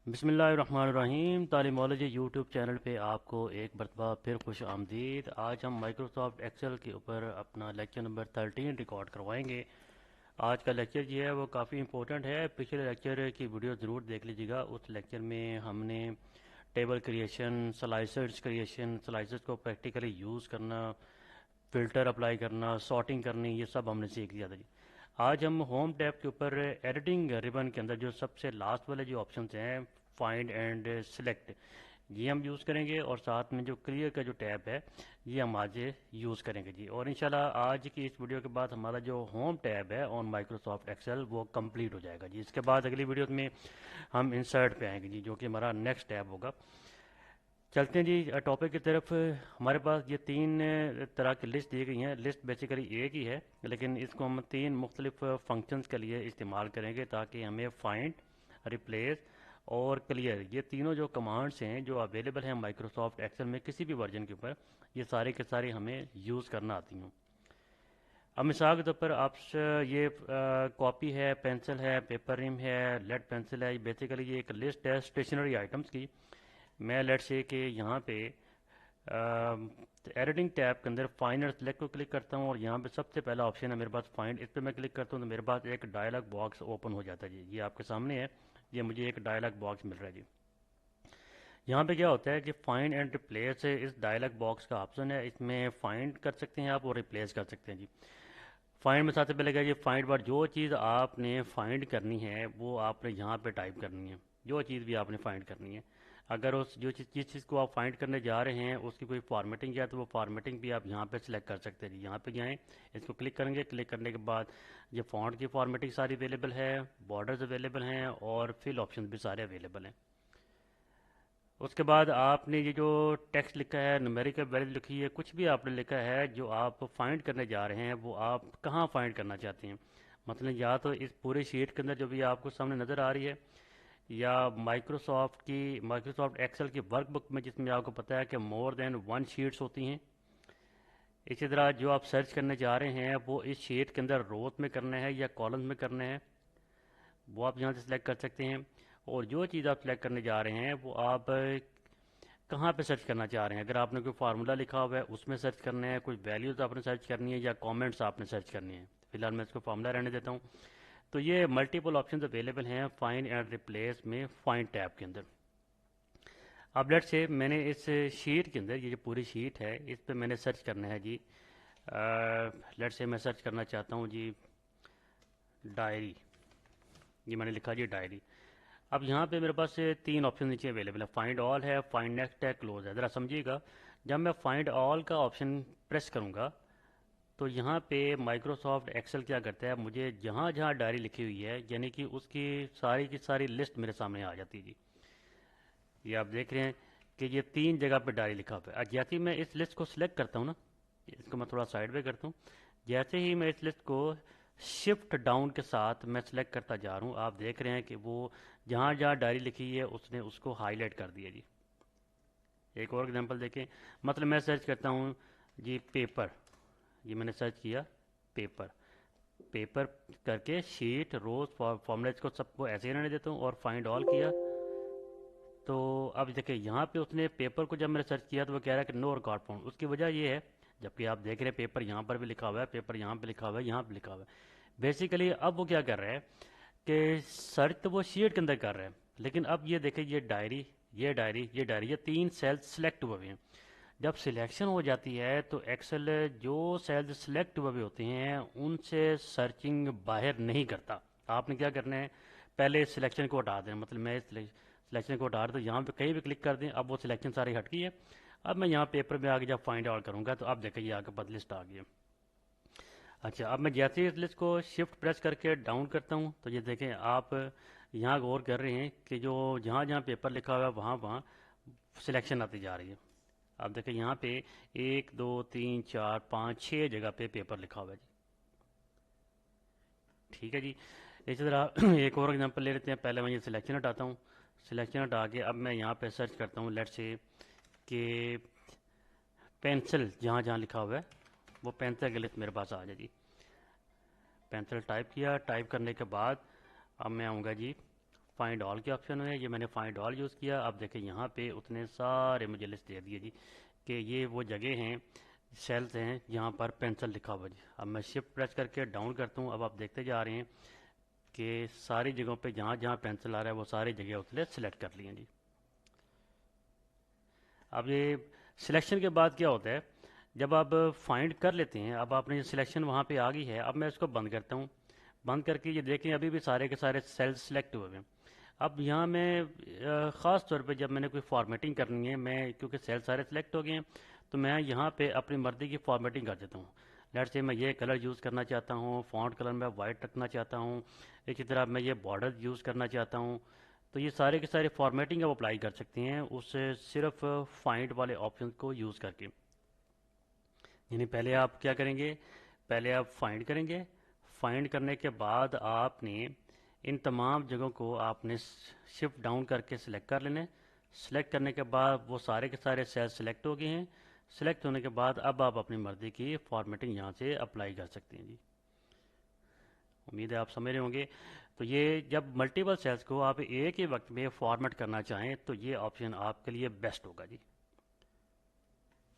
بسم اللہ الرحمن الرحیم تعلیمالوجی یوٹیوب چینل پہ آپ کو ایک مرتبہ پھر خوش آمدید۔ آج ہم مائکروسافٹ ایکسل کے اوپر اپنا لیکچر نمبر 13 ریکارڈ کروائیں گے۔ آج کا لیکچر جو ہے وہ کافی امپورٹنٹ ہے، پچھلے لیکچر کی ویڈیو ضرور دیکھ لیجیے گا۔ اس لیکچر میں ہم نے ٹیبل کریشن، سلائسز کو پریکٹیکلی یوز کرنا، فلٹر اپلائی کرنا، سارٹنگ کرنی، یہ سب ہم نے سیکھ لیا تھا جی۔ آج ہم ہوم ٹیب کے اوپر ایڈیٹنگ ریبن کے اندر جو سب سے لاسٹ والے جو آپشنز ہیں، فائنڈ اینڈ سلیکٹ، یہ ہم یوز کریں گے، اور ساتھ میں جو کلیئر کا جو ٹیب ہے یہ ہم آج یوز کریں گے جی۔ اور انشاءاللہ آج کی اس ویڈیو کے بعد ہمارا جو ہوم ٹیب ہے آن مائکروسافٹ ایکسل وہ کمپلیٹ ہو جائے گا جی۔ اس کے بعد اگلی ویڈیوز میں ہم انسرٹ پہ آئیں گے جی، جو کہ ہمارا نیکسٹ ٹیب ہوگا۔ چلتے ہیں جی ٹاپک کی طرف۔ ہمارے پاس یہ تین طرح کی لسٹ دی گئی ہیں۔ لسٹ بیسیکلی ایک ہی ہے، لیکن اس کو ہم تین مختلف فنکشنز کے لیے استعمال کریں گے تاکہ ہمیں فائنڈ، ریپلیس اور کلیئر، یہ تینوں جو کمانڈس ہیں جو اویلیبل ہیں مائکروسافٹ ایکسل میں کسی بھی ورژن کے اوپر، یہ سارے کے سارے ہمیں یوز کرنا آتی ہوں۔ اب مثال کے طور پر آپ یہ کاپی ہے، پینسل ہے، پیپر ریم ہے، لیڈ پینسل ہے، بیسیکلی یہ ایک لسٹ ہے اسٹیشنری آئٹمس کی۔ میں لیٹ سے کہ یہاں پہ ایڈیٹنگ ٹیب کے اندر فائنڈ اور سلیکٹ کو کلک کرتا ہوں، اور یہاں پہ سب سے پہلا آپشن ہے میرے پاس فائنڈ، اس پہ میں کلک کرتا ہوں تو میرے پاس ایک ڈائلاگ باکس اوپن ہو جاتا ہے جی۔ یہ آپ کے سامنے ہے، یہ مجھے ایک ڈائلاگ باکس مل رہا ہے جی۔ یہاں پہ کیا ہوتا ہے کہ فائنڈ اینڈ ریپلیس اس ڈائلاگ باکس کا آپشن ہے، اس میں فائنڈ کر سکتے ہیں آپ اور ریپلیس کر سکتے ہیں جی۔ فائنڈ میں سب سے پہلے کیا جی، فائنڈ بار جو چیز آپ نے فائنڈ کرنی ہے وہ آپ نے یہاں پہ ٹائپ کرنی ہے، جو چیز بھی آپ نے فائنڈ کرنی ہے۔ اگر اس جس چیز کو آپ فائنڈ کرنے جا رہے ہیں اس کی کوئی فارمیٹنگ ہے تو وہ فارمیٹنگ بھی آپ یہاں پہ سلیکٹ کر سکتے ہیں جی۔ یہاں پہ جائیں، اس کو کلک کریں گے، کلک کرنے کے بعد یہ فونٹ کی فارمیٹنگ ساری اویلیبل ہے، بارڈرز اویلیبل ہیں، اور فل آپشنز بھی سارے اویلیبل ہیں۔ اس کے بعد آپ نے یہ جو ٹیکسٹ لکھا ہے، نومیریکل ویلیو لکھی ہے، کچھ بھی آپ نے لکھا ہے جو آپ فائنڈ کرنے جا رہے ہیں وہ آپ کہاں فائنڈ کرنا چاہتے ہیں، مثلا یا تو اس پورے شیٹ کے اندر جو بھی آپ کو سامنے نظر آ رہی ہے، یا مائکروسافٹ ایکسل کی ورک بک میں، جس میں آپ کو پتہ ہے کہ مور دین ون شیٹس ہوتی ہیں۔ اسی طرح جو آپ سرچ کرنے جا رہے ہیں وہ اس شیٹ کے اندر روز میں کرنا ہے یا کالمز میں کرنا ہے، وہ آپ یہاں سے سلیکٹ کر سکتے ہیں۔ اور جو چیز آپ سلیکٹ کرنے جا رہے ہیں وہ آپ کہاں پہ سرچ کرنا چاہ رہے ہیں، اگر آپ نے کوئی فارمولا لکھا ہوا ہے اس میں سرچ کرنا ہے، کوئی ویلیوز آپ نے سرچ کرنی ہے، یا کامنٹس آپ نے سرچ کرنی ہے۔ فی الحال میں اس کو فارمولا رہنے دیتا ہوں۔ تو یہ ملٹیپل آپشنز اویلیبل ہیں فائنڈ اینڈ ریپلیس میں فائنڈ ٹیب کے اندر۔ اب لیٹ سے میں نے اس شیٹ کے اندر، یہ جو پوری شیٹ ہے اس پہ میں نے سرچ کرنا ہے جی، لیٹ سے میں سرچ کرنا چاہتا ہوں جی ڈائری، یہ میں نے لکھا جی ڈائری۔ اب یہاں پہ میرے پاس تین آپشن نیچے اویلیبل ہے، فائنڈ آل ہے، فائنڈ نیکسٹ ہے، کلوز ہے۔ ذرا سمجھیے گا، جب میں فائنڈ آل کا آپشن پریس کروں گا تو یہاں پہ مائکروسافٹ ایکسل کیا کرتا ہے، مجھے جہاں جہاں ڈائری لکھی ہوئی ہے یعنی کہ اس کی ساری لسٹ میرے سامنے آ جاتی ہے جی۔ یہ آپ دیکھ رہے ہیں کہ یہ تین جگہ پہ ڈائری لکھا ہوا ہے۔ جیسے ہی میں اس لسٹ کو سلیکٹ کرتا ہوں نا، اس کو میں تھوڑا سائڈ پہ کرتا ہوں، جیسے ہی میں اس لسٹ کو شفٹ ڈاؤن کے ساتھ میں سلیکٹ کرتا جا رہا ہوں، آپ دیکھ رہے ہیں کہ وہ جہاں جہاں ڈائری لکھی ہے اس نے اس کو ہائی لائٹ کر دیا جی۔ ایک اور ایگزامپل دیکھیں، مطلب میں سرچ کرتا ہوں جی پیپر، یہ میں نے سرچ کیا پیپر، پیپر کر کے شیٹ روز فارمولیز کو سب کو ایسے ہی رہنے دیتا ہوں، اور فائنڈ آل کیا تو اب دیکھیں یہاں پہ اس نے پیپر کو جب میں نے سرچ کیا تو وہ کہہ رہا ہے کہ نو ریکارڈ فاؤنڈ۔ اس کی وجہ یہ ہے، جبکہ آپ دیکھ رہے ہیں پیپر یہاں پر بھی لکھا ہوا ہے، پیپر یہاں پہ لکھا ہوا ہے، یہاں پہ لکھا ہوا ہے۔ بیسیکلی اب وہ کیا کر رہا ہے کہ سرچ تو وہ شیٹ کے اندر کر رہا ہے، لیکن اب یہ دیکھیں یہ ڈائری، یہ ڈائری، یہ ڈائری، یہ تین سیل سلیکٹ ہوئے ہیں۔ جب سلیکشن ہو جاتی ہے تو ایکسل جو سیلز سلیکٹ ہوئے ہوتے ہیں ان سے سرچنگ باہر نہیں کرتا۔ آپ نے کیا کرنا ہے، پہلے سلیکشن کو ہٹا دیں، مطلب میں سلیکشن کو ہٹا دیں تو یہاں پہ کہیں بھی کلک کر دیں، اب وہ سلیکشن ساری ہٹ گئی ہے۔ اب میں یہاں پیپر میں آگے جب فائنڈ آؤٹ کروں گا تو اب دیکھیں یہ آگے بعد لسٹ آ گئی ہے۔ اچھا، اب میں جیسے ہی اس لسٹ کو شفٹ پریس کر کے ڈاؤن کرتا ہوں تو یہ دیکھیں آپ یہاں غور کر رہے ہیں کہ جو جہاں جہاں پیپر لکھا ہوا ہے وہاں وہاں سلیکشن آتی جا رہی ہے۔ اب دیکھیں یہاں پہ 1 2 3 4 5 6 جگہ پہ پیپر لکھا ہوا ہے جی۔ ٹھیک ہے جی، اسی طرح ایک اور ایگزامپل لے لیتے ہیں۔ پہلے میں یہ سلیکشن ہٹاتا ہوں، سلیکشن ہٹا کے اب میں یہاں پہ سرچ کرتا ہوں لیٹ سے کہ پینسل، جہاں جہاں لکھا ہوا ہے وہ پینسل کی لسٹ میرے پاس آ جائے جی۔ پینسل ٹائپ کیا، ٹائپ کرنے کے بعد اب میں آؤں گا جی فائنڈ آل کے آپشن میں یہ میں نے فائنڈ آل یوز کیا. اب دیکھیں یہاں پہ اتنے سارے مجھے لسٹ دے دیے جی کہ یہ وہ جگہ ہیں، سیلز ہیں جہاں پر پینسل لکھا ہوا جی. اب میں شفٹ پریس کر کے ڈاؤن کرتا ہوں. اب آپ دیکھتے جا رہے ہیں کہ ساری جگہوں پہ جہاں جہاں پینسل آ رہا ہے وہ ساری جگہ اس نے سلیکٹ کر لی ہیں جی. اب یہ سلیکشن کے بعد کیا ہوتا ہے، جب آپ فائنڈ کر لیتے ہیں، اب آپ نے یہ سلیکشن وہاں پہ آ گئی ہے. اب میں اس کو بند کرتا ہوں. بند کر کے یہ دیکھیں ابھی بھی سارے کے سارے سیلز سلیکٹ ہوئے ہیں. اب یہاں میں خاص طور پہ جب میں نے کوئی فارمیٹنگ کرنی ہے، میں کیونکہ سیل سارے سلیکٹ ہو گئے ہیں تو میں یہاں پہ اپنی مرضی کی فارمیٹنگ کر دیتا ہوں. لیٹ سے میں یہ کلر یوز کرنا چاہتا ہوں، فونٹ کلر میں وائٹ رکھنا چاہتا ہوں، اسی طرح میں یہ بارڈر یوز کرنا چاہتا ہوں. تو یہ سارے کے سارے فارمیٹنگ آپ اپلائی کر سکتے ہیں اس صرف فائنڈ والے آپشن کو یوز کر کے. یعنی پہلے آپ کیا کریں گے، پہلے آپ فائنڈ کریں گے. فائنڈ کرنے کے بعد آپ نے ان تمام جگہوں کو آپ نے شفٹ ڈاؤن کر کے سلیکٹ کر لینے. سلیکٹ کرنے کے بعد وہ سارے کے سارے سیل سلیکٹ ہو گئے ہیں. سلیکٹ ہونے کے بعد اب آپ اپنی مرضی کی فارمیٹنگ یہاں سے اپلائی کر سکتے ہیں جی. امید ہے آپ سمجھ رہے ہوں گے. تو یہ جب ملٹیپل سیلز کو آپ ایک ہی وقت میں فارمیٹ کرنا چاہیں تو یہ آپشن آپ کے لیے بیسٹ ہوگا جی.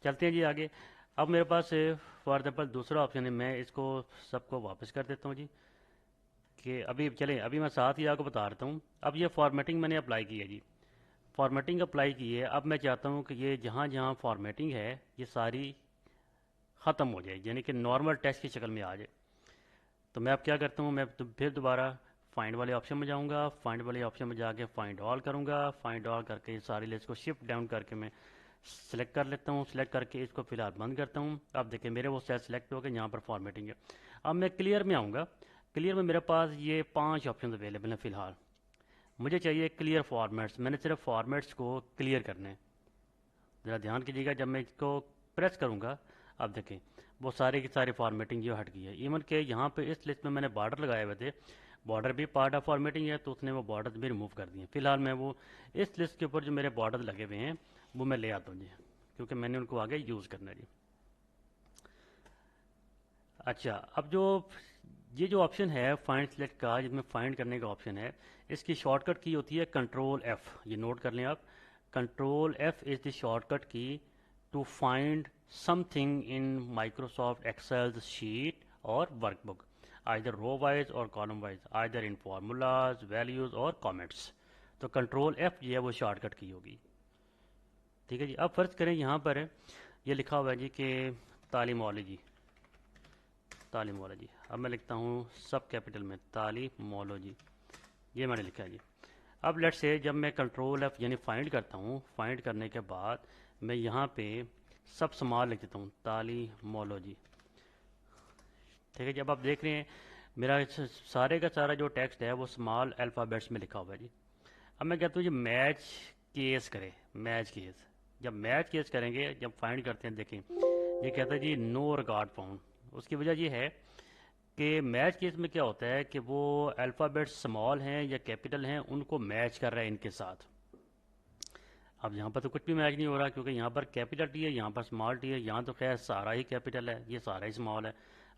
چلتے ہیں جی آگے. اب میرے پاس فار ایگزامپل دوسرا آپشن ہے، میں اس کو سب کو واپس کر دیتا ہوں جی کہ ابھی چلیں ابھی میں ساتھ ہی آپ کو بتا رہتا ہوں. اب یہ فارمیٹنگ میں نے اپلائی کی ہے جی، فارمیٹنگ اپلائی کی ہے. اب میں چاہتا ہوں کہ یہ جہاں جہاں فارمیٹنگ ہے یہ ساری ختم ہو جائے، یعنی کہ نارمل ٹیکسٹ کی شکل میں آ جائے. تو میں اب کیا کرتا ہوں، میں پھر دوبارہ فائنڈ والے آپشن میں جاؤں گا. فائنڈ والے آپشن میں جا کے فائنڈ آل کروں گا. فائنڈ آل کر کے ساری لسٹ کو شفٹ ڈاؤن کر کے میں سلیکٹ کر لیتا ہوں. سلیکٹ کر کے اس کو فی الحال بند کرتا ہوں. اب دیکھیں میرے وہ سیل سلیکٹ ہو گئے جہاں پر فارمیٹنگ ہے. اب میں کلیئر میں آؤں گا. کلیئر میں میرے پاس یہ 5 آپشن اویلیبل ہیں فی الحال. مجھے چاہیے کلیئر فارمیٹس. میں نے صرف فارمیٹس کو کلیئر کرنے ہیں. ذرا دھیان کیجیے گا جب میں اس کو پریس کروں گا، اب دیکھیں وہ سارے کی ساری فارمیٹنگ جو ہٹ گئی ہے. ایون کہ یہاں پہ اس لسٹ میں میں نے بارڈر لگائے ہوئے تھے، بارڈر بھی پارٹ آف فارمیٹنگ ہے تو اس نے وہ بارڈر بھی ریموو کر دیے. فی الحال میں وہ اس لسٹ کے اوپر جو میرے بارڈر لگے ہوئے ہیں وہ میں لے آتا ہوں جی، کیونکہ میں نے ان کو آگے یوز کرنا ہے جی. اچھا اب یہ جو آپشن ہے فائنڈ سلیکٹ کا، جس میں فائنڈ کرنے کا آپشن ہے، اس کی شارٹ کٹ کی ہوتی ہے کنٹرول ایف. یہ نوٹ کر لیں آپ، control F is the shortcut key to find something in Microsoft Excel sheet اور workbook, either row wise or column wise, either in formulas values or comments. تو control F جو ہے وہ short cut کی ہوگی. ٹھیک ہے جی. اب فرض کریں یہاں پر یہ لکھا ہوا ہے جی کہ تعلیمالوجی، تعلیمالوجی. اب میں لکھتا ہوں سب کیپٹل میں تعلیمالوجی، یہ میں نے لکھا ہے جی. اب لیٹ سے جب میں کنٹرول ایف یعنی فائنڈ کرتا ہوں، فائنڈ کرنے کے بعد میں یہاں پہ سب سمال لکھ دیتا ہوں تعلیمالوجی. ٹھیک ہے جی. اب آپ دیکھ رہے ہیں میرا سارے کا سارا جو ٹیکسٹ ہے وہ اسمال الفابیٹس میں لکھا ہوا ہے جی. اب میں کہتا ہوں جی میچ کیس کرے، میچ کیس. جب میچ کیس کریں گے، جب فائنڈ کرتے ہیں، دیکھیں یہ کہتا ہے جی نو ریکارڈ فاؤنڈ. اس کی وجہ یہ ہے کہ میچ کیس میں کیا ہوتا ہے کہ وہ الفابیٹ سمال ہیں یا کیپٹل ہیں ان کو میچ کر رہا ہے ان کے ساتھ. اب یہاں پر تو کچھ بھی میچ نہیں ہو رہا کیونکہ یہاں پر کیپٹل ٹی ہے، یہاں پر اسمال ٹی ہے. یہاں تو خیر سارا ہی کیپٹل ہے، یہ سارا ہی اسمال ہے.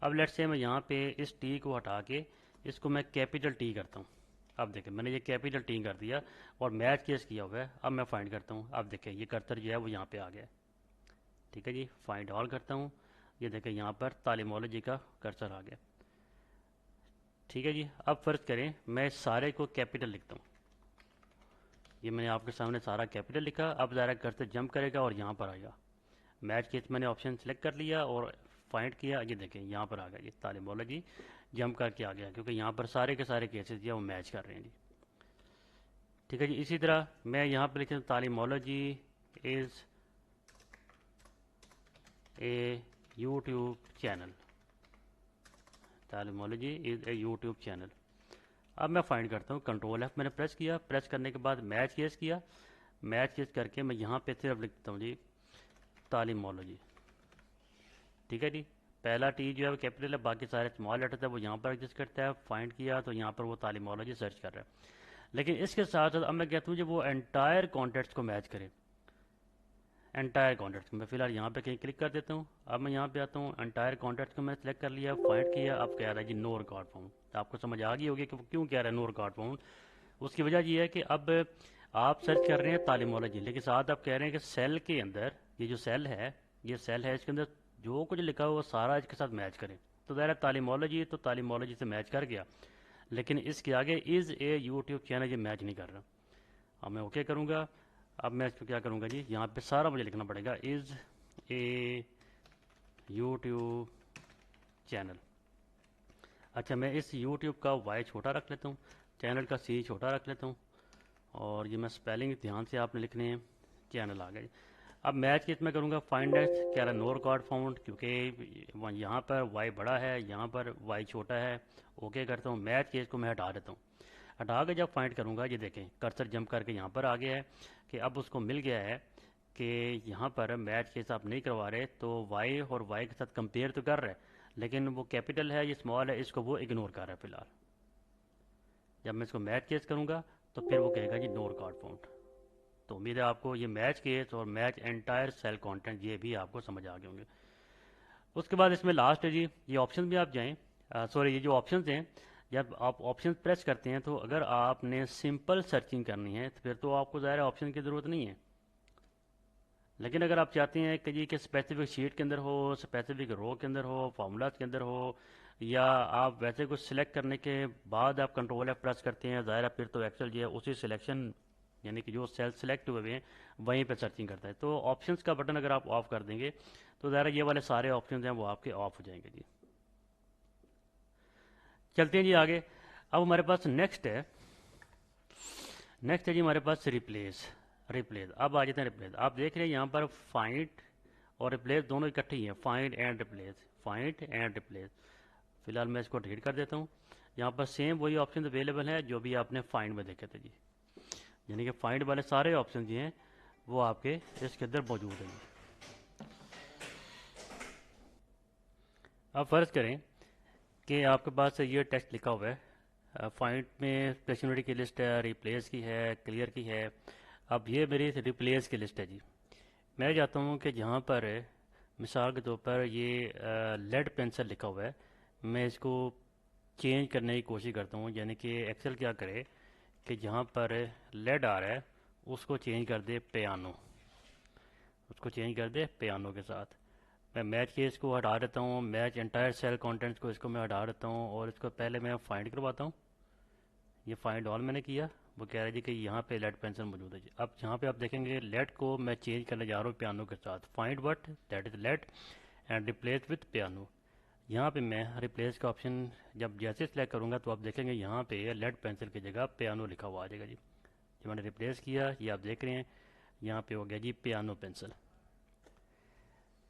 اب لیٹ سے میں یہاں پہ اس ٹی کو ہٹا کے اس کو میں کیپٹل ٹی کرتا ہوں. اب دیکھیں میں نے یہ کیپٹل ٹی کر دیا اور میچ کیس کیا ہوا ہے. اب میں فائنڈ کرتا ہوں. اب دیکھیں یہ کرسر جو ہے وہ یہاں پہ آ گیا. ٹھیک ہے جی. فائنڈ آل کرتا ہوں، یہ دیکھیں یہاں پر تعلیمالوجی کا کرسر آ گیا. ٹھیک ہے جی. اب فرض کریں میں سارے کو کیپٹل لکھتا ہوں. یہ میں نے آپ کے سامنے سارا کیپٹل لکھا. اب ذرا کرسر جمپ کرے گا اور یہاں پر آئے گا. میچ کیس میں نے آپشن سلیکٹ کر لیا اور فائنڈ کیا. یہ دیکھیں یہاں پر آ گیا، یہ تعلیمالوجی جمپ کر کے آ گیا کیونکہ یہاں پر سارے کے سارے کیسز جو وہ میچ کر رہے ہیں جی. ٹھیک ہے جی. اسی طرح میں یہاں پہ لکھتا ہوں تعلیمالوجی از اے یوٹیوب چینل. تعلیمالوجی از اے یوٹیوب چینل. اب میں فائنڈ کرتا ہوں، کنٹرول ایف میں نے پریس کیا. پریس کرنے کے بعد میچ کیس کیا. میچ کیس کر کے میں یہاں پہ صرف لکھتا ہوں جی تعلیمالوجی. ٹھیک ہے جی. پہلا ٹی جو ہے وہ کیپٹل ہے، باقی سارے اسمال لیٹرز ہے وہ یہاں پر ایگزسٹ کرتا ہے. فائنڈ کیا تو یہاں پر وہ تعلیمالوجی سرچ کر رہا ہے. لیکن اس کے ساتھ ساتھ اب میں کہتا ہوں جب وہ انٹائر کانٹیکٹس کو میچ کرے، انٹائر کانٹیکٹس میں فی الحال یہاں پہ کہیں کلک کر دیتا ہوں. اب میں یہاں پہ آتا ہوں، انٹائر کانٹیکٹس کو میں سلیکٹ کر لیا، فائنڈ کیا. اب کہہ رہا ہے جی نو ریکارڈ فاؤنڈ. آپ کو سمجھ آ گئی ہوگی کہ وہ کیوں کہہ رہا ہے نو ریکارڈ فاؤنڈ. اس کی وجہ یہ ہے کہ اب آپ سرچ کر رہے ہیں تعلیمولوجی، لیکن ساتھ آپ کہہ رہے ہیں کہ سیل کے اندر یہ جو سیل ہے، یہ سیل ہے، اس کے اندر جو کچھ لکھا ہوا وہ سارا اس کے ساتھ میچ کریں. تو ظاہر ہے تعلیمولوجی تو تعلیمولوجی سے میچ کر گیا، لیکن اس کے آگے از اے یوٹیوب چینل یہ میچ نہیں کر رہا. اب میں اوکے کروں گا. اب میں اس کو کیا کروں گا جی، یہاں پہ سارا مجھے لکھنا پڑے گا از اے یوٹیوب چینل. اچھا میں اس یوٹیوب کا وائی چھوٹا رکھ لیتا ہوں، چینل کا سی چھوٹا رکھ لیتا ہوں، اور یہ میں سپیلنگ دھیان سے آپ نے لکھنے ہیں. چینل آ گئے. اب میچ کس میں کروں گا، فائنڈ ایٹ کہہ رہا ہے نو ریکارڈ فاؤنڈ، کیونکہ یہاں پر وائی بڑا ہے، یہاں پر وائی چھوٹا ہے. اوکے کرتا ہوں. میچ کیس کو میں ہٹا دیتا ہوں. ہٹا کے جب فائنڈ کروں گا، یہ دیکھیں کرسر جمپ کر کے یہاں پر آ گیا ہے کہ اب اس کو مل گیا ہے کہ یہاں پر میچ کیس آپ نہیں کروا رہے، تو وائی اور وائی کے ساتھ کمپیئر تو کر رہے ہیں، لیکن وہ کیپٹل ہے یہ اسمال ہے، اس کو وہ اگنور کر رہا ہے فی الحال. جب میں اس کو میچ کیس کروں گا تو پھر وہ کہے گا جی نو ریکارڈ فاؤنڈ. تو امید ہے آپ کو یہ میچ کیس اور میچ انٹائر سیل کانٹینٹ یہ بھی آپ کو سمجھ آ گئے ہوں گے. اس کے بعد اس میں لاسٹ ہے جی، یہ آپشن بھی آپ جائیں، سوری یہ جو آپشنز ہیں، جب آپ آپشن پریس کرتے ہیں تو اگر آپ نے سمپل سرچنگ کرنی ہے تو پھر تو آپ کو ظاہر آپشن کی ضرورت نہیں ہے. لیکن اگر آپ چاہتے ہیں کہ جی کہ اسپیسیفک شیٹ کے اندر ہو، اسپیسیفک رو کے اندر ہو، فارمولاز کے اندر ہو، یا آپ ویسے کچھ سلیکٹ کرنے کے بعد آپ کنٹرول ایف پریس کرتے ہیں، ظاہر ہے پھر تو ایکسل جو ہے اسی سلیکشن یعنی کہ جو سیل سلیکٹ ہوئے ہیں وہیں پہ سرچنگ کرتا ہے. تو آپشنز کا بٹن اگر آپ آف کر دیں گے تو ظاہر یہ والے سارے آپشنز ہیں وہ آپ کے آف ہو جائیں گے جی. چلتے ہیں جی آگے. اب ہمارے پاس نیکسٹ ہے جی ہمارے پاس ریپلیس. اب آ جاتے ہیں ریپلیس. آپ دیکھ رہے ہیں یہاں پر فائنڈ اور ریپلیس دونوں اکٹھے ہی ہیں، فائنڈ اینڈ ریپلیس. فی الحال میں اس کو ڈیلیٹ کر دیتا ہوں. یہاں پر سیم وہی آپشن اویلیبل ہے جو بھی آپ نے فائنڈ میں دیکھے تھے جی، یعنی کہ فائنڈ والے سارے آپشن جو ہیں وہ آپ کے اس کے اندر موجود ہیں. اب فرض کریں کہ آپ کے پاس یہ ٹیکسٹ لکھا ہوا ہے، فائنڈ میں اسٹیشنری کی لسٹ ہے، ریپلیس کی ہے، کلیئر کی ہے. اب یہ میری ریپلیس کی لسٹ ہے جی. میں چاہتا ہوں کہ جہاں پر مثال کے طور پر یہ لیڈ پینسل لکھا ہوا ہے، میں اس کو چینج کرنے کی کوشش کرتا ہوں. یعنی کہ ایکسل کیا کرے کہ جہاں پر لیڈ آ رہا ہے اس کو چینج کر دے پیانو کے ساتھ. میں میچ کیس کو ہٹا دیتا ہوں، میچ انٹائر سیل کانٹینٹس کو اس کو میں ہٹا دیتا ہوں، اور اس کو پہلے میں فائنڈ کرواتا ہوں. یہ فائنڈ آل میں نے کیا. وہ کہہ رہا ہے جی کہ یہاں پہ لیڈ پینسل موجود ہے جی. اب یہاں پہ آپ دیکھیں گے لیڈ کو میں چینج کرنے جا رہا ہوں پیانو کے ساتھ. Find what that is lead and replace with piano. یہاں پہ میں ریپلیس کا آپشن جب جیسے سلیکٹ کروں گا تو آپ دیکھیں گے یہاں پہ لیڈ پینسل کی جگہ پیانو لکھا ہوا آ جائے گا جی. جو میں نے ریپلیس کیا یہ آپ دیکھ رہے ہیں یہاں پہ ہو گیا جی پیانو پینسل.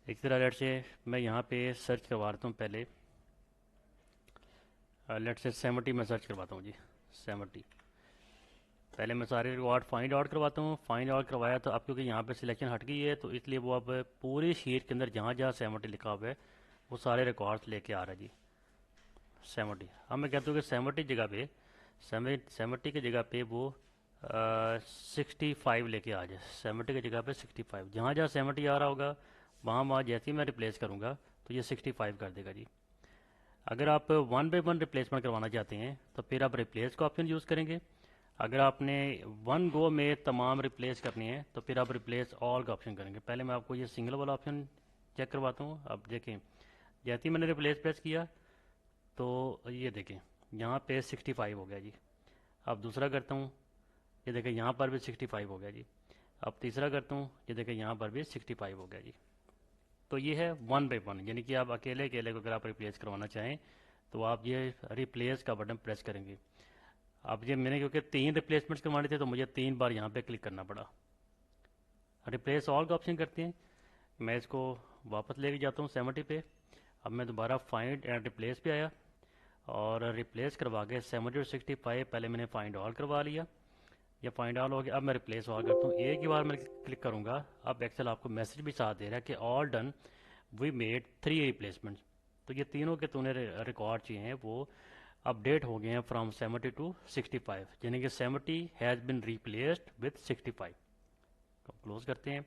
ایک طرح لیٹ سے میں یہاں پہ سرچ کروا رہتا ہوں، پہلے لیٹ سے 70 میں سرچ کرواتا ہوں جی. 70 پہلے میں سارے ریکارڈ فائنڈ آؤٹ کرواتا ہوں. فائنڈ آؤٹ کروایا تو اب کیونکہ یہاں پہ سلیکشن ہٹ گئی ہے تو اس لیے وہ اب پوری شیٹ کے اندر جہاں جہاں 70 لکھا ہوا ہے وہ سارے ریکارڈس لے کے آ رہا ہے جی. 70 اب میں کہتا ہوں کہ 70 کی جگہ پہ وہ 65 لے کے آ جائے. 70 کی جگہ پہ 65، جہاں جہاں 70 آ رہا ہوگا وہاں جیسے ہی میں ریپلیس کروں گا تو یہ 65 کر دے گا جی. اگر آپ 1 بائی 1 ریپلیسمنٹ کروانا چاہتے ہیں تو پھر آپ ریپلیس کا آپشن یوز کریں گے. اگر آپ نے 1 گو میں تمام ریپلیس کرنی ہے تو پھر آپ ریپلیس آل کا آپشن کریں گے. پہلے میں آپ کو یہ سنگل والا آپشن چیک کرواتا ہوں. اب دیکھیں جیسے ہی میں نے ریپلیس پریس کیا تو یہ دیکھیں یہاں پہ 65 ہو گیا جی. اب دوسرا کرتا ہوں، یہ دیکھیں یہاں پر بھی 65 ہو گیا جی. اب تیسرا کرتا ہوں، یہ دیکھیں یہاں پر بھی 65 ہو گیا جی. تو یہ ہے 1 بائی 1، یعنی کہ آپ اکیلے کو اگر آپ ریپلیس کروانا چاہیں تو آپ یہ ریپلیس کا بٹن پریس کریں گے. اب یہ میں نے کیونکہ 3 ریپلیسمنٹس کروانے تھے تو مجھے 3 بار یہاں پہ کلک کرنا پڑا. ریپلیس آل کا آپشن کرتے ہیں. میں اس کو واپس لے کے جاتا ہوں 70 پہ. اب میں دوبارہ فائنڈ اینڈ ریپلیس پہ آیا اور ریپلیس کروا کے 70 اور 65 پہلے میں نے فائنڈ آل کروا لیا. یہ فائنڈ آل ہو گیا. اب میں ریپلیس آل کرتا ہوں. ایک ہی بار میں کلک کروں گا. اب ایکسل آپ کو میسج بھی ساتھ دے رہا ہے کہ all done we made 3 replacement. تو یہ تینوں کے ریکارڈ چاہیے ہیں وہ اپ ڈیٹ ہو گئے ہیں فرام 70 ٹو 65، یعنی کہ 70 has been replaced with 65. Close کرتے ہیں.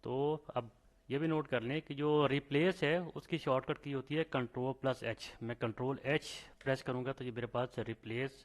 تو اب یہ بھی نوٹ کر لیں کہ جو ریپلیس ہے اس کی شارٹ کٹ کی ہوتی ہے کنٹرول پلس ایچ. میں کنٹرول ایچ پریس کروں گا تو یہ میرے پاس replace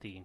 3,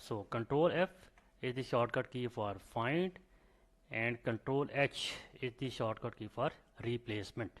So Control F is the shortcut key for find and Control H is the shortcut key for replacement.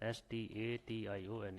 STATION,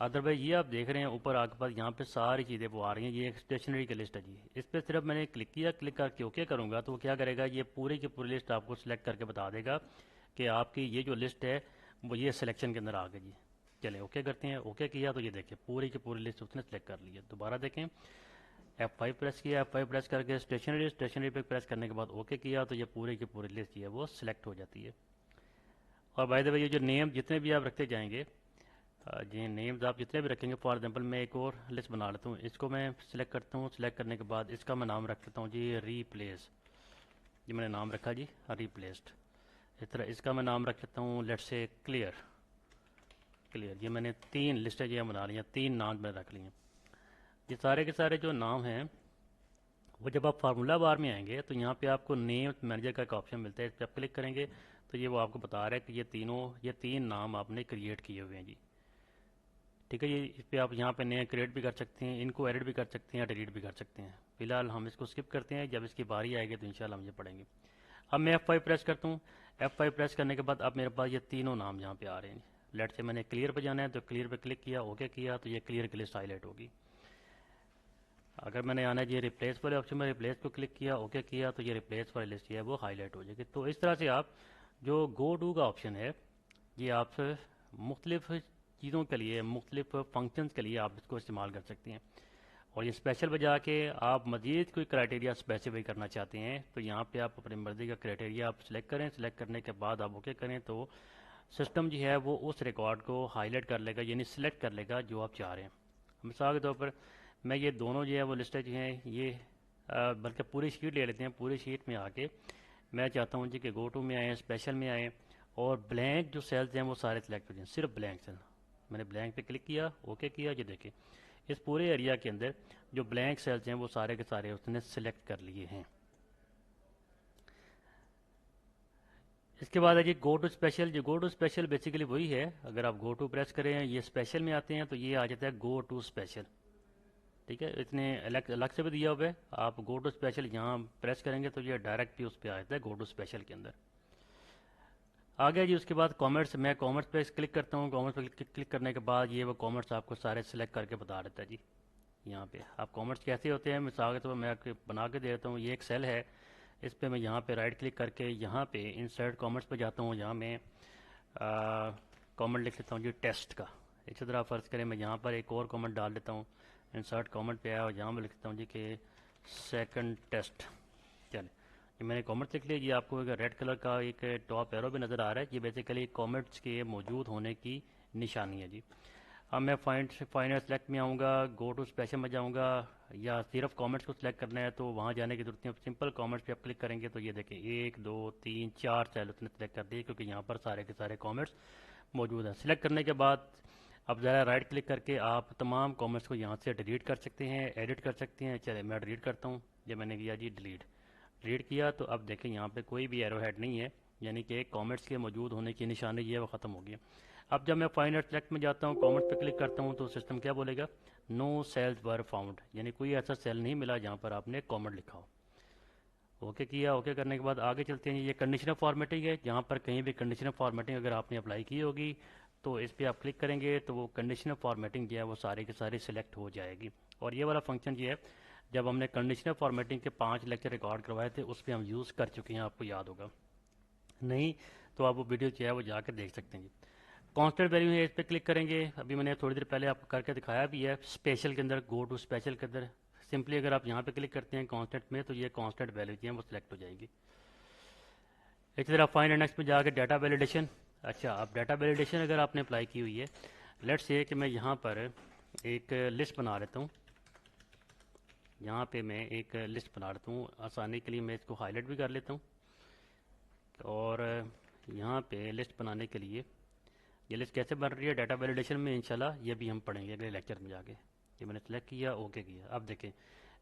otherwise یہ آپ دیکھ رہے ہیں اوپر آپ کے پاس یہاں پہ ساری چیزیں وہ آ رہی ہیں، یہ ایک اسٹیشنری کی لسٹ ہے جی، اس پہ صرف میں نے کلک کیا، کلک کر کے اوکے کروں گا تو وہ کیا کرے گا، یہ پوری کی پوری لسٹ آپ کو سلیکٹ کر کے بتا دے گا کہ آپ کی یہ جو لسٹ ہے وہ یہ سلیکشن کے اندر آ گئی جی۔ چلیں اوکے کرتے ہیں، اوکے کیا تو یہ دیکھیں پوری کی پوری لسٹ اس نے سلیکٹ کر لی ہے۔ دوبارہ دیکھیں F5 پریس کیا، F5 پریس کر کے اسٹیشنری پہ پریس کرنے کے بعد اوکے کیا تو یہ پوری کی پوری لسٹ ہے وہ سلیکٹ ہو جاتی ہے۔ اور بائی دا وے یہ جو نیم جتنے بھی آپ رکھتے جائیں گے، جی نیمز آپ جتنے بھی رکھیں گے، فار ایگزامپل میں ایک اور لسٹ بنا لیتا ہوں، اس کو میں سلیکٹ کرتا ہوں، سلیکٹ کرنے کے بعد اس کا میں نام رکھ لیتا ہوں جی ریپلیس، یہ میں نے نام رکھا جی ریپلیسڈ۔ اس طرح اس کا میں نام رکھ لیتا ہوں لیٹ سے کلیئر، یہ میں نے 3 لسٹیں جو بنا لی ہیں، 3 نام میں رکھ لی ہیں۔ یہ سارے کے سارے جو نام ہیں وہ جب آپ فارمولا بار میں آئیں گے تو یہاں پہ آپ کو نیم مینیجر کا ایک آپشن ملتا ہے، اس پہ آپ کلک کریں گے تو یہ وہ آپ کو بتا رہا ہے کہ یہ 3 نام آپ نے کریٹ کیے ہوئے ہیں جی، ٹھیک ہے جی۔ اس پہ آپ یہاں پہ نئے کریٹ بھی کر سکتے ہیں، ان کو ایڈٹ بھی کر سکتے ہیں، ڈیلیٹ بھی کر سکتے ہیں۔ فی الحال ہم اس کو اسکپ کرتے ہیں، جب اس کی باری آئے گی تو انشاءاللہ ہم یہ پڑھیں گے۔ اب میں F5 پریس کرتا ہوں، F5 پریس کرنے کے بعد اب میرے پاس یہ تینوں نام یہاں پہ آ رہے ہیں۔ لیٹ سے میں نے کلیئر پہ جانا ہے تو کلیئر پہ کلک کیا، اوکے کیا تو یہ کلیئر کی لسٹ ہائی لائٹ ہوگی۔ اگر میں نے آنا ہے یہ ریپلیس والے آپشن میں ریپلیس کو کلک کیا، اوکے کیا تو یہ ریپلیس والی لسٹ ہے وہ ہائی لائٹ ہو جائے گی۔ تو اس طرح سے آپ جو گو ٹو کا آپشن ہے یہ آپ مختلف چیزوں کے لیے، مختلف فنکشنز کے لیے آپ اس کو استعمال کر سکتے ہیں۔ اور یہ اسپیشل بجا کے آپ مزید کوئی کرائٹیریا اسپیسیفائی کرنا چاہتے ہیں تو یہاں پہ آپ اپنی مرضی کا کرائٹیریا آپ سلیکٹ کریں، سلیکٹ کرنے کے بعد آپ اوکے کریں تو سسٹم جو ہے وہ اس ریکارڈ کو ہائی لائٹ کر لے گا، یعنی سلیکٹ کر لے گا جو آپ چاہ رہے ہیں۔ مثال کے طور پر میں یہ دونوں جو ہے وہ لسٹیں جو ہیں یہ بلکہ پوری شیٹ لے لیتے ہیں، پوری شیٹ میں آ کے میں چاہتا ہوں جی کہ گو ٹو میں آئیں، اسپیشل میں آئیں اور بلینک جو سیلز ہیں وہ سارے سلیکٹ ہو جائیں، صرف بلینک سیل۔ میں نے بلینک پہ کلک کیا، اوکے کیا، یہ دیکھیں اس پورے ایریا کے اندر جو بلینک سیلز ہیں وہ سارے کے سارے اس نے سلیکٹ کر لیے ہیں۔ اس کے بعد ہے جی گو ٹو اسپیشل، جو گو ٹو اسپیشل بیسیکلی وہی ہے، اگر آپ گو ٹو پریس کریں یہ اسپیشل میں آتے ہیں تو یہ آ جاتا ہے گو ٹو اسپیشل، ٹھیک ہے، اتنے الگ سے بھی دیا ہوا ہے۔ آپ گو ٹو اسپیشل یہاں پریس کریں گے تو یہ ڈائریکٹ بھی اس پہ آ جاتا ہے گو ٹو اسپیشل کے اندر۔ آگے جی اس کے بعد کامرس، میں کامرس پہ کلک کرتا ہوں، کامرس پہ کلک کرنے کے بعد یہ وہ کامرس آپ کو سارے سلیکٹ کر کے بتا دیتا ہے جی۔ یہاں پہ آپ کامرس کیسے ہوتے ہیں مثال کے طور پر میں آپ کو بنا کے دے دیتا ہوں، یہ ایک سیل ہے، اس پہ میں یہاں پہ رائٹ کلک کر کے یہاں پہ انسرٹ کامرس پہ جاتا ہوں، یہاں میں کامنٹ لکھ لیتا ہوں جی ٹیسٹ کا۔ اسی طرح فرض کریں میں یہاں پر ایک اور کامنٹ ڈال دیتا ہوں، انسرٹ کامنٹ پہ آیا اور یہاں میں لکھتا ہوں جی کہ سیکنڈ ٹیسٹ۔ چلے یہ میں نے کامنٹ لکھ لیا، یہ آپ کو ریڈ کلر کا ایک ٹاپ ایرو بھی نظر آ رہا ہے، یہ بیسیکلی کامنٹس کے موجود ہونے کی نشانی ہے جی۔ اب میں فائنل سلیکٹ میں آؤں گا، گو ٹو اسپیشل میں جاؤں گا، یا صرف کامنٹس کو سلیکٹ کرنا ہے تو وہاں جانے کی ضرورت نہیں، سمپل کامنٹس پہ آپ کلک کریں گے تو یہ دیکھیں 1 2 3 4 سیل اس نے سلیکٹ کر دی کیونکہ یہاں پر سارے کے سارے کامنٹس موجود ہیں۔ سلیکٹ کرنے کے بعد اب ذرا رائٹ کلک کر کے آپ تمام کامنٹس کو یہاں سے ڈیلیٹ کر سکتے ہیں، ایڈٹ کر سکتے ہیں۔ چلے میں ڈیلیٹ کرتا ہوں، یہ میں نے کیا جی ڈیلیٹ کیا تو اب دیکھیں یہاں پہ کوئی بھی ایرو ہیڈ نہیں ہے، یعنی کہ کامنٹس کے موجود ہونے کی نشانی یہ وہ ختم ہو گئی۔ اب جب میں فائنل سلیکٹ میں جاتا ہوں، کامنٹ پہ کلک کرتا ہوں تو سسٹم کیا بولے گا، نو سیلز ور فاؤنڈ، یعنی کوئی ایسا سیل نہیں ملا جہاں پر آپ نے کامنٹ لکھا ہو۔ اوکے کیا، اوکے کرنے کے بعد آگے چلتے ہیں، یہ کنڈیشنل فارمیٹنگ ہے، جہاں پر کہیں بھی کنڈیشنل فارمیٹنگ اگر آپ نے اپلائی کی ہوگی تو اس پہ آپ کلک کریں گے تو وہ کنڈیشنل فارمیٹنگ جو ہے وہ سارے کے سارے سلیکٹ ہو جائے گی۔ اور یہ والا فنکشن جو ہے جب ہم نے کنڈیشنل فارمیٹنگ کے 5 لیکچر ریکارڈ کروائے تھے اس پہ ہم یوز کر چکے ہیں، آپ کو یاد ہوگا، نہیں تو آپ وہ ویڈیو جو ہے وہ جا کے دیکھ سکتے ہیں جی۔ کانسٹنٹ ویلیو ہے، اس پہ کلک کریں گے، ابھی میں نے تھوڑی دیر پہلے آپ کو کر کے دکھایا بھی ہے، اسپیشل کے اندر گو ٹو اسپیشل کے اندر سمپلی اگر آپ یہاں پہ کلک کرتے ہیں کانسٹنٹ میں تو یہ کانسٹنٹ ویلیو جو ہے وہ سلیکٹ ہو جائے گی۔ اسی طرح فائنڈ انڈیکس میں جا کے ڈیٹا ویلیڈیشن، اچھا اب ڈیٹا ویلیڈیشن اگر آپ نے اپلائی کی ہوئی ہے، لیٹس یہ کہ میں یہاں پر ایک لسٹ بنا لیتا ہوں، یہاں پہ میں ایک لسٹ بنا لیتا ہوں، آسانی کے لیے میں اس کو ہائی لائٹ بھی کر لیتا ہوں، اور یہاں پہ لسٹ بنانے کے لیے یہ لسٹ کیسے بن رہی ہے ڈیٹا ویلیڈیشن میں انشاءاللہ یہ بھی ہم پڑھیں گے اگلے لیکچر میں جا کے۔ یہ میں نے سلیکٹ کیا، اوکے کیا، اب دیکھیں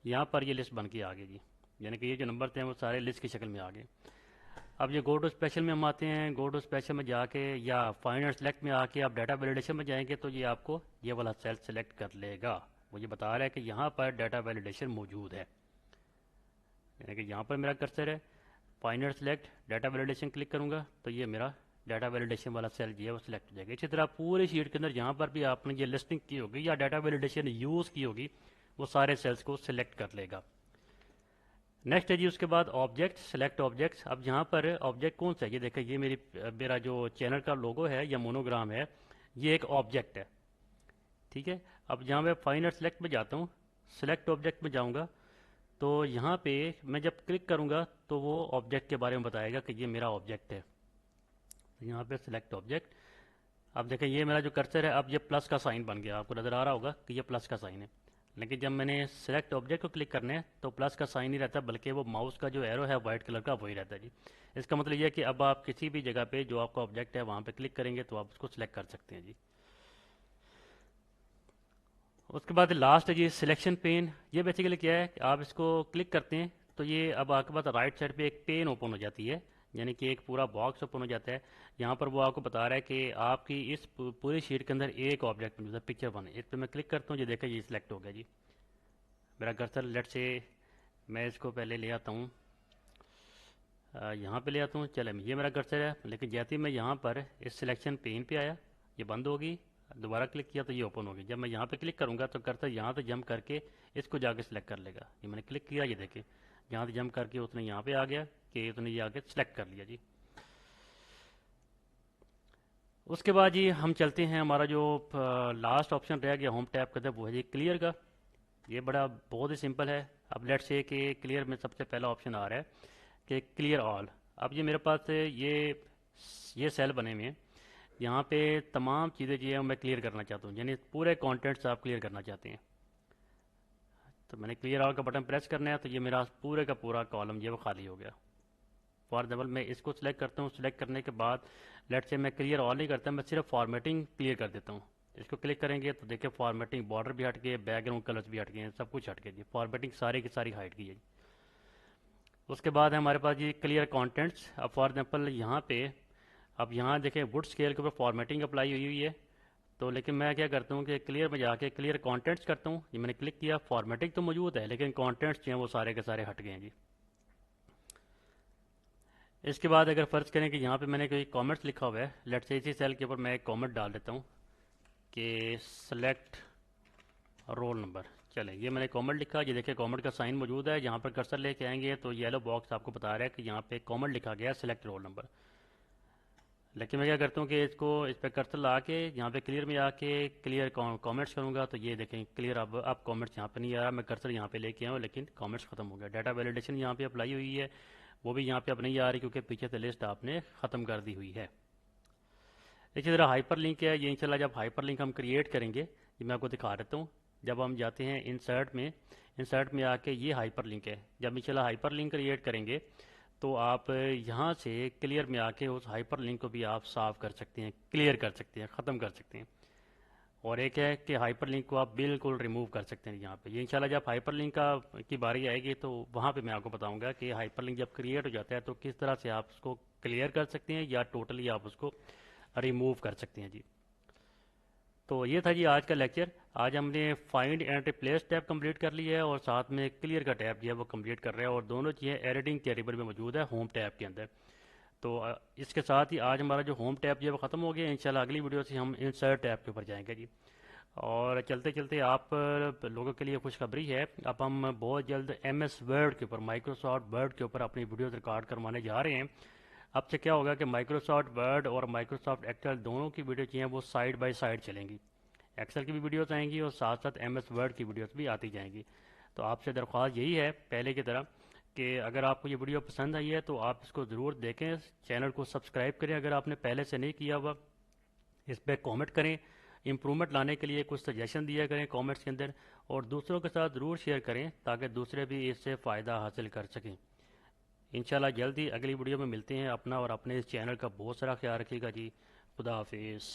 یہاں پر یہ لسٹ بن کے آ گئی جی، یعنی کہ یہ جو نمبر تھے وہ سارے لسٹ کی شکل میں آ گئے۔ اب یہ گو ٹو اسپیشل میں ہم آتے ہیں، گو ٹو اسپیشل میں جا کے یا فائنڈ اینڈ سلیکٹ میں آ کے آپ ڈیٹا ویلیڈیشن میں جائیں گے تو یہ آپ کو یہ والا سیل سلیکٹ کر لے گا، وہ یہ بتا رہا ہے کہ یہاں پر ڈیٹا ویلیڈیشن موجود ہے، یعنی کہ یہاں پر میرا کرسر ہے، find and select data validation click کروں گا تو یہ میرا ڈیٹا ویلیڈیشن والا سیل جو ہے وہ سلیکٹ ہو جائے گا. اسی طرح پوری شیٹ کے اندر جہاں پر بھی آپ نے یہ لسٹنگ کی ہوگی یا ڈیٹا ویلیڈیشن یوز کی ہوگی وہ سارے سیلس کو سلیکٹ کر لے گا. نیکسٹ ہے جی اس کے بعد آبجیکٹ، سلیکٹ آبجیکٹس. اب یہاں پر آبجیکٹ کون سا ہے؟ یہ دیکھیں یہ میرا جو چینل کا لوگو ہے یا مونوگرام ہے یہ ایک آبجیکٹ ہے. ٹھیک ہے. اب یہاں میں فائنڈ اینڈ سلیکٹ میں جاتا ہوں، سلیکٹ آبجیکٹ میں جاؤں گا تو یہاں پہ میں جب کلک کروں گا تو وہ آبجیکٹ کے بارے میں بتائے گا کہ یہ میرا آبجیکٹ ہے. یہاں پہ سلیکٹ آبجیکٹ. اب دیکھیں یہ میرا جو کرسر ہے اب یہ پلس کا سائن بن گیا، آپ کو نظر آ رہا ہوگا کہ یہ پلس کا سائن ہے. لیکن جب میں نے سلیکٹ آبجیکٹ کو کلک کرنا ہے تو پلس کا سائن نہیں رہتا بلکہ وہ ماؤس کا جو ایرو ہے وائٹ کلر کا وہی رہتا ہے جی. اس کا مطلب یہ ہے کہ اب آپ کسی بھی جگہ پہ جو آپ کا آبجیکٹ ہے وہاں پہ کلک کریں گے تو آپ اس کو سلیکٹ کر سکتے ہیں جی. اس کے بعد لاسٹ ہے جی سلیکشن پین. یہ بیسیکلی کیا ہے کہ آپ اس کو کلک کرتے ہیں تو یہ اب آپ کے پاس رائٹ سائڈ پہ ایک پین اوپن ہو جاتی ہے، یعنی کہ ایک پورا باکس اوپن ہو جاتا ہے. یہاں پر وہ آپ کو بتا رہا ہے کہ آپ کی اس پوری شیٹ کے اندر ایک آبجیکٹ موجود ہے، پکچر 1. اس پہ میں کلک کرتا ہوں، یہ دیکھیں یہ سلیکٹ ہو گیا جی میرا کرسر. لیٹ سے میں اس کو پہلے لے آتا ہوں، یہاں پہ لے آتا ہوں. چلے یہ میرا کرسر ہے، لیکن جیسے میں یہاں پر اس سلیکشن پین پہ آیا یہ بند ہوگی، دوبارہ کلک کیا تو یہ اوپن ہوگی. جب میں یہاں پہ کلک کروں گا تو کرسر یہاں سے جمپ کر کے اس کو جا کے سلیکٹ کر لے گا. یہ میں نے کلک کیا، یہ دیکھیں یہاں سے جمپ کر کے اس نے یہاں پہ آ گیا کہ اس نے یہ آ کے سلیکٹ کر لیا جی. اس کے بعد جی ہم چلتے ہیں، ہمارا جو لاسٹ آپشن رہ گیا ہوم ٹیب کا وہ ہے جی کلیئر کا. یہ بڑا بہت ہی سمپل ہے. اب لیٹ سے کہ کلیئر میں سب سے پہلا آپشن آ رہا ہے کہ کلیئر آل. اب یہ میرے پاس یہ سیل بنے ہوئے ہیں، یہاں پہ تمام چیزیں جو ہیں میں کلیئر کرنا چاہتا ہوں، یعنی پورے کانٹینٹس آپ کلیئر کرنا چاہتے ہیں. تو میں نے کلیئر آل کا بٹن پریس کرنا ہے تو یہ میرا پورے کا پورا کالم جو ہے وہ خالی ہو گیا. فار ایگزامپل میں اس کو سلیکٹ کرتا ہوں، سلیکٹ کرنے کے بعد لیٹ سے میں کلیئر آل نہیں کرتا، میں صرف فارمیٹنگ کلیئر کر دیتا ہوں. اس کو کلک کریں گے تو دیکھیں فارمیٹنگ بارڈر بھی ہٹ گئے، بیک گراؤنڈ کلرز بھی ہٹ گئے ہیں، سب کچھ ہٹ گیا جی. فارمیٹنگ ساری کی ساری ہائٹ کی ہے جی. اس کے بعد ہے ہمارے پاس جی کلیئر کانٹینٹس. اب فار ایگزامپل یہاں پہ اب یہاں دیکھیں وڈ اسکیل کے اوپر فارمیٹنگ اپلائی ہوئی ہے تو لیکن میں کیا کرتا ہوں کہ کلیئر میں جا کے کلیئر کانٹینٹس کرتا ہوں. یہ میں نے کلک کیا، فارمیٹنگ تو موجود ہے لیکن کانٹینٹس جو ہیں وہ سارے کے سارے ہٹ گئے ہیں جی. اس کے بعد اگر فرض کریں کہ یہاں پہ میں نے کوئی کامنٹس لکھا ہوا ہے، لیٹ سے اسی سیل کے اوپر میں ایک کامنٹ ڈال دیتا ہوں کہ سلیکٹ رول نمبر. چلیں یہ میں نے کامنٹ لکھا، یہ دیکھیں کامنٹ کا سائن موجود ہے. جہاں پر کرسر لے کے آئیں گے تو یلو باکس آپ کو بتا رہا ہے کہ یہاں پہ کامنٹ لکھا گیا ہے سلیکٹ رول نمبر. لیکن میں کیا کرتا ہوں کہ اس کو اس پہ کرسر لا کے یہاں پہ کلیئر میں آ کے کلیئر کامنٹس کروں گا تو یہ دیکھیں کلیئر اب کامنٹس یہاں پہ نہیں آ رہا. میں کرسر یہاں پہ لے کے آؤں لیکن کامنٹس ختم ہو گیا. ڈیٹا ویلیڈیشن یہاں پہ اپلائی ہوئی ہے وہ بھی یہاں پہ اب نہیں آ رہی کیونکہ پیچھے سے لسٹ آپ نے ختم کر دی ہوئی ہے. اسی طرح ہائپر لنک ہے، یہ انشاءاللہ جب ہائپر لنک ہم کریٹ کریں گے یہ میں آپ کو دکھا دیتا ہوں. جب ہم جاتے ہیں انسرٹ میں آ کے یہ ہائپر لنک ہے، جب انشاءاللہ ہائپر لنک کریٹ کریں گے تو آپ یہاں سے کلیئر میں آ کے اس ہائپر لنک کو بھی آپ صاف کر سکتے ہیں، کلیئر کر سکتے ہیں، ختم کر سکتے ہیں. اور ایک ہے کہ ہائپر لنک کو آپ بالکل ریموو کر سکتے ہیں یہاں پہ. یہ انشاءاللہ جب ہائپر لنک کی باری آئے گی تو وہاں پہ میں آپ کو بتاؤں گا کہ ہائپر لنک جب کریٹ ہو جاتا ہے تو کس طرح سے آپ اس کو کلیئر کر سکتے ہیں یا ٹوٹلی آپ اس کو ریموو کر سکتے ہیں جی. تو یہ تھا جی آج کا لیکچر. آج ہم نے find and replace tab complete کر لی ہے اور ساتھ میں کلیئر کا ٹیب جو ہے وہ کمپلیٹ کر رہے ہیں اور دونوں چیزیں ایڈیٹنگ کیریبل میں موجود ہے ہوم ٹیب کے اندر. تو اس کے ساتھ ہی آج ہمارا جو ہوم ٹیب جو ہے وہ ختم ہو گیا. انشاءاللہ اگلی ویڈیو سے ہم انسرٹ ٹیب کے اوپر جائیں گے جی. اور چلتے چلتے آپ لوگوں کے لیے خوشخبری ہے، اب ہم بہت جلد ایم ایس ورڈ کے اوپر، مائکروسافٹ ورڈ کے اوپر اپنی ویڈیوز ریکارڈ کروانے جا رہے ہیں. اب سے کیا ہوگا کہ مائکروسافٹ ورڈ اور مائکروسافٹ ایکسل دونوں کی ویڈیو جو ہیں وہ سائڈ بائی سائڈ چلیں گی. ایکسل کی بھی ویڈیوز آئیں گی اور ساتھ ساتھ ایم ایس ورڈ کی ویڈیوز بھی آتی جائیں گی. تو آپ سے درخواست یہی ہے پہلے کی طرح کہ اگر آپ کو یہ ویڈیو پسند آئی ہے تو آپ اس کو ضرور دیکھیں، چینل کو سبسکرائب کریں اگر آپ نے پہلے سے نہیں کیا ہوا، اس پہ کامنٹ کریں، امپرومنٹ لانے کے لیے کچھ سجیشن دیا کریں کامنٹس کے اندر، اور دوسروں کے ساتھ ضرور شیئر کریں تاکہ دوسرے بھی اس سے فائدہ حاصل کر سکیں. انشاءاللہ جلد ہی اگلی ویڈیو میں ملتے ہیں. اپنا اور اپنے اس چینل کا بہت سارا خیال رکھیے گا جی. خدا حافظ.